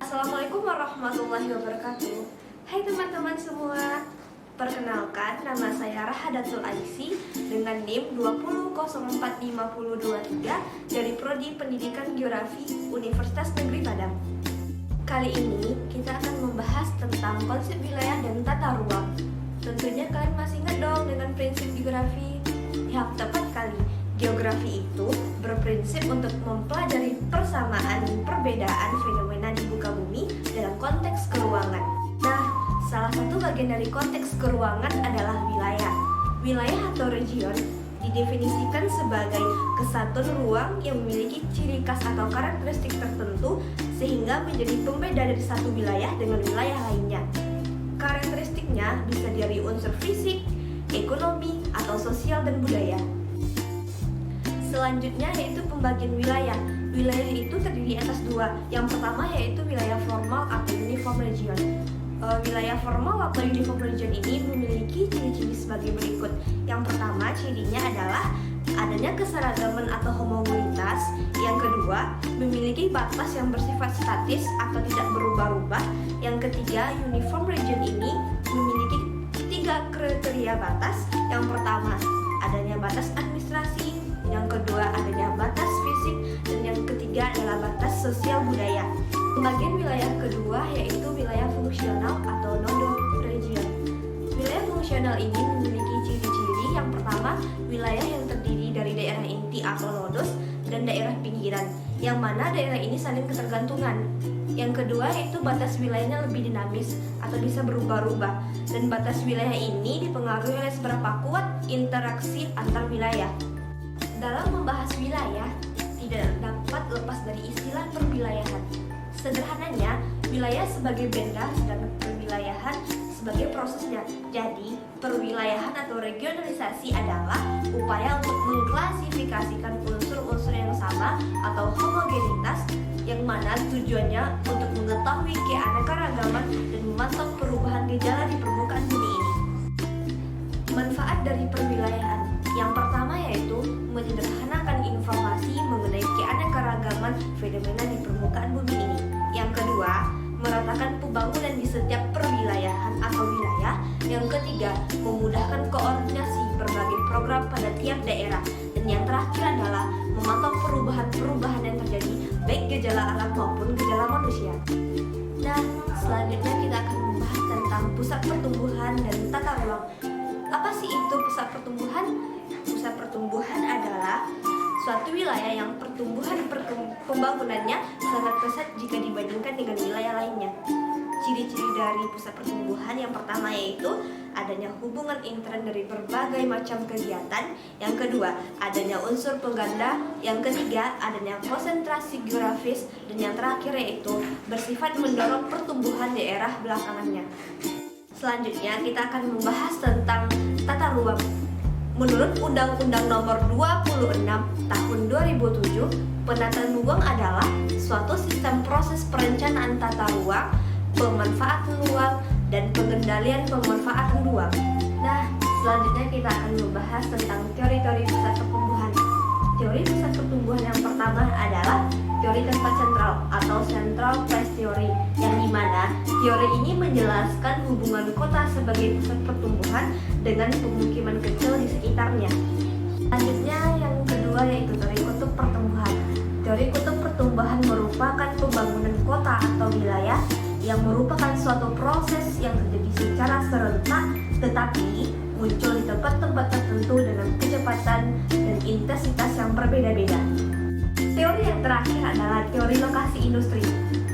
Assalamualaikum warahmatullahi wabarakatuh. Hai teman-teman semua. Perkenalkan, nama saya Rahadatul Aisy dengan NIM 20045023 dari Prodi Pendidikan Geografi Universitas Negeri Padang. Kali ini kita akan membahas tentang konsep wilayah dan tata ruang. Tentunya kalian masih ingat dong dengan prinsip geografi? Ya, tepat kali. Geografi itu berprinsip untuk mempelajari persamaan perbedaan fenomena di muka bumi dalam konteks keruangan. Nah, salah satu bagian dari konteks keruangan adalah wilayah. Wilayah atau region didefinisikan sebagai kesatuan ruang yang memiliki ciri khas atau karakteristik tertentu sehingga menjadi pembeda dari satu wilayah dengan wilayah lainnya. Karakteristiknya bisa dari unsur fisik, ekonomi, atau sosial dan budaya. Selanjutnya yaitu pembagian wilayah. Wilayah itu terdiri atas dua. Yang pertama yaitu wilayah formal atau uniform region. Wilayah formal atau uniform region ini memiliki ciri-ciri sebagai berikut. Yang pertama cirinya adalah adanya keseragaman atau homogenitas. Yang kedua, memiliki batas yang bersifat statis atau tidak berubah-ubah. Yang ketiga, uniform region ini memiliki 3 kriteria batas. Yang pertama, adanya batas administrasi. Yang kedua, adanya batas fisik. Dan yang ketiga adalah batas sosial budaya. Pembagian wilayah kedua yaitu wilayah fungsional atau nodo region. Wilayah fungsional ini memiliki ciri-ciri. Yang pertama, wilayah yang terdiri dari daerah inti atau nodos dan daerah pinggiran, yang mana daerah ini saling ketergantungan. Yang kedua yaitu batas wilayahnya lebih dinamis atau bisa berubah-ubah, dan batas wilayah ini dipengaruhi oleh seberapa kuat interaksi antar wilayah. Dalam membahas wilayah, tidak dapat lepas dari istilah perwilayahan. Sederhananya, wilayah sebagai benda, sedangkan perwilayahan sebagai prosesnya. Jadi, perwilayahan atau regionalisasi adalah upaya untuk mengklasifikasikan unsur-unsur yang sama atau homogenitas, yang mana tujuannya untuk mengetahui keanekaragaman dan memantau perubahan gejala di permukaan bumi ini. Manfaat dari perwilayahan. Yang pertama yaitu menyederhanakan informasi mengenai keanekaragaman fenomena di permukaan bumi ini. Yang kedua, meratakan pembangunan di setiap perwilayahan atau wilayah. Yang ketiga, memudahkan koordinasi berbagai program pada tiap daerah. Dan yang terakhir adalah memantau perubahan-perubahan yang terjadi baik gejala alam maupun gejala manusia. Dan selanjutnya kita akan membahas tentang pusat pertumbuhan dan tata ruang. Apa sih itu pusat pertumbuhan? Pusat pertumbuhan adalah suatu wilayah yang pembangunannya sangat pesat jika dibandingkan dengan wilayah lainnya. Ciri-ciri dari pusat pertumbuhan yang pertama yaitu adanya hubungan intern dari berbagai macam kegiatan. Yang kedua, adanya unsur pengganda. Yang ketiga, adanya konsentrasi geografis. Dan yang terakhir yaitu bersifat mendorong pertumbuhan daerah belakangannya. Selanjutnya kita akan membahas tentang tata ruang. Menurut Undang-Undang Nomor 26 Tahun 2007, penataan ruang adalah suatu sistem proses perencanaan tata ruang, pemanfaatan ruang, dan pengendalian pemanfaatan ruang. Nah, selanjutnya kita akan membahas tentang teori-teori pusat pertumbuhan. Teori pusat pertumbuhan yang pertama adalah teori tempat sentral atau central place theory, yang dimana teori ini menjelaskan hubungan kota sebagai pusat pertumbuhan dengan pemukiman kecil di sekitarnya. Selanjutnya yang kedua yaitu teori kutub pertumbuhan. Teori kutub pertumbuhan merupakan pembangunan kota atau wilayah yang merupakan suatu proses yang terjadi secara serentak tetapi muncul di tempat-tempat tertentu dengan kecepatan dan intensitas yang berbeda-beda. Teori yang terakhir adalah teori lokasi industri.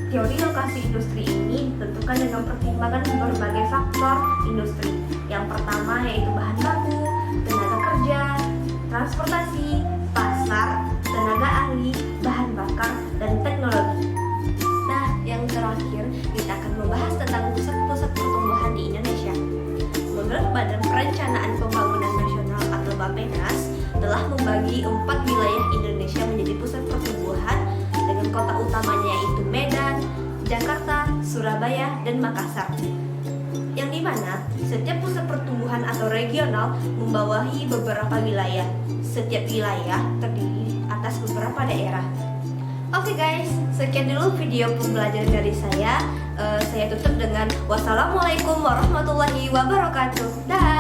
Teori lokasi industri ini ditentukan dengan pertimbangan berbagai faktor industri. Yang pertama yaitu bahan baku, tenaga kerja, transportasi, pasar, tenaga ahli, bahan bakar, dan teknologi. Nah, yang terakhir kita akan membahas tentang pusat-pusat pertumbuhan di Indonesia. Menurut Badan Perencanaan Pembangunan Nasional atau Bappenas telah membagi 4 wilayah Indonesia menjadi pusat pertumbuhan dengan kota utamanya yaitu Medan, Jakarta, Surabaya, dan Makassar. Yang dimana setiap pusat pertumbuhan atau regional membawahi beberapa wilayah. Setiap wilayah terdiri atas beberapa daerah. Oke guys, sekian dulu video pembelajaran dari saya. Saya tutup dengan wassalamualaikum warahmatullahi wabarakatuh. Dah.